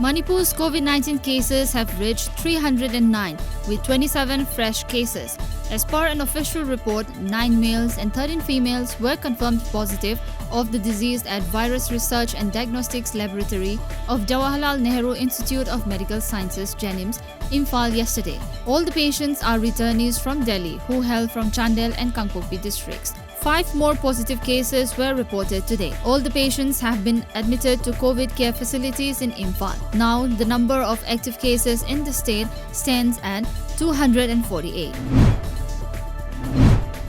Manipur's COVID-19 cases have reached 309 with 27 fresh cases. As per an official report, 9 males and 13 females were confirmed positive of the disease at Virus Research and Diagnostics Laboratory of Jawaharlal Nehru Institute of Medical Sciences, JANIMS, Imphal yesterday. All the patients are returnees from Delhi who hail from Chandel and Kangpokpi districts. 5 more positive cases were reported today. All the patients have been admitted to COVID care facilities in Imphal. Now, the number of active cases in the state stands at 248.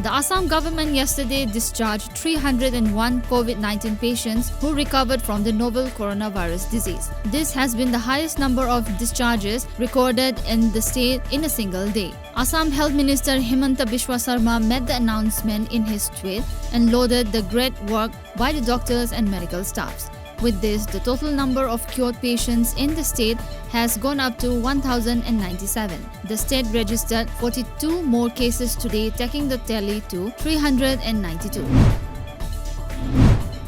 The Assam government yesterday discharged 301 COVID-19 patients who recovered from the novel coronavirus disease. This has been the highest number of discharges recorded in the state in a single day. Assam Health Minister Himanta Biswa Sarma made the announcement in his tweet and lauded the great work by the doctors and medical staffs. With this, the total number of cured patients in the state has gone up to 1,097. The state registered 42 more cases today, taking the tally to 392.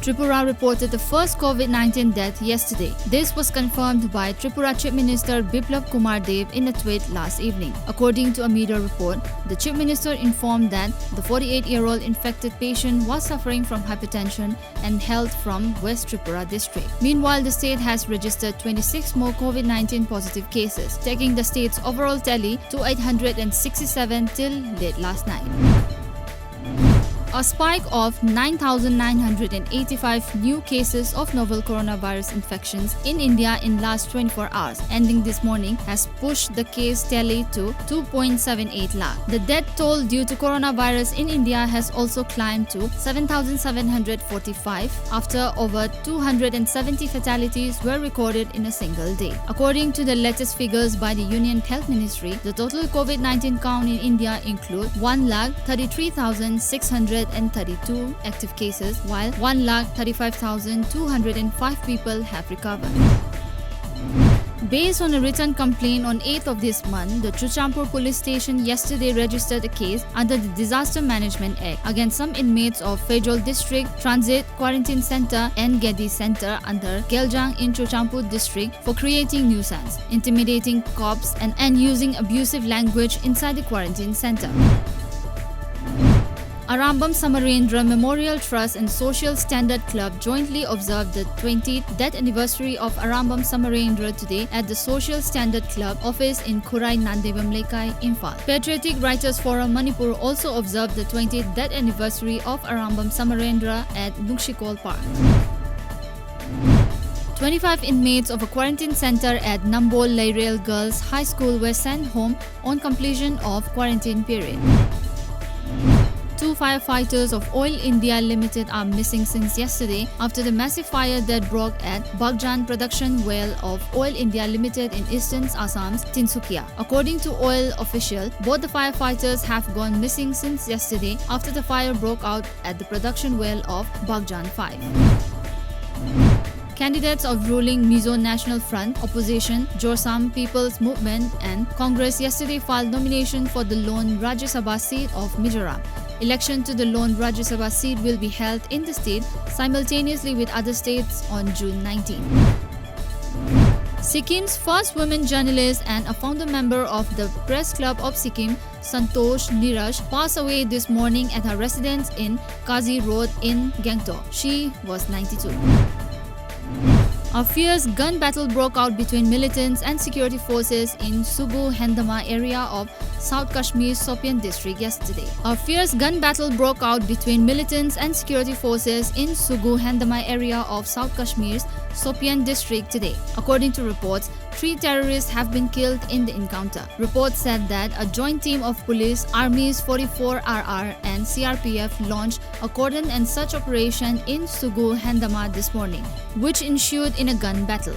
Tripura reported the first COVID-19 death yesterday. This was confirmed by Tripura Chief Minister Biplab Kumar Dev in a tweet last evening. According to a media report, the Chief Minister informed that the 48-year-old infected patient was suffering from hypertension and hailed from West Tripura district. Meanwhile, the state has registered 26 more COVID-19 positive cases, taking the state's overall tally to 867 till late last night. A spike of 9,985 new cases of novel coronavirus infections in India in last 24 hours, ending this morning, has pushed the case tally to 2.78 lakh. The death toll due to coronavirus in India has also climbed to 7,745 after over 270 fatalities were recorded in a single day. According to the latest figures by the Union Health Ministry, the total COVID-19 count in India include 1,33,632 active cases, while 1,35,205 people have recovered. Based on a written complaint on 8th of this month, the Chuchampur police station yesterday registered a case under the Disaster Management Act against some inmates of Fejol District Transit Quarantine Center and Gedi Center under Geljang in Chuchampur district for creating nuisance, intimidating cops and using abusive language inside the quarantine center. Arambam Samarendra Memorial Trust and Social Standard Club jointly observed the 20th death anniversary of Arambam Samarendra today at the Social Standard Club office in Khurai Nandevam Lekai, Imphal. Patriotic Writers Forum Manipur also observed the 20th death anniversary of Arambam Samarendra at Nukshikol Park. 25 inmates of a quarantine center at Nambol Lairel Girls High School were sent home on completion of quarantine period. 2 firefighters of Oil India Limited are missing since yesterday after the massive fire that broke at Bagjan production well of Oil India Limited in eastern Assam's Tinsukia. According to oil official, both the firefighters have gone missing since yesterday after the fire broke out at the production well of Bagjan 5. Candidates of ruling Mizo National Front, Opposition, Jorsam People's Movement and Congress yesterday filed nomination for the lone Rajya Sabha seat of Mizoram. Election to the lone Rajya Sabha seat will be held in the state simultaneously with other states on June 19. Sikkim's first woman journalist and a founder member of the Press Club of Sikkim, Santosh Niraj, passed away this morning at her residence in Kazi Road in Gangtok. She was 92. A fierce gun battle broke out between militants and security forces in Sugu Hendama area of South Kashmir's Sopian district yesterday. A fierce gun battle broke out between militants and security forces in Sugu Hendama area of South Kashmir's Sopian district today. According to reports, 3 terrorists have been killed in the encounter. Reports said that a joint team of police, armies 44RR and CRPF launched a cordon and search operation in Sugu Hendama this morning, which ensued in a gun battle.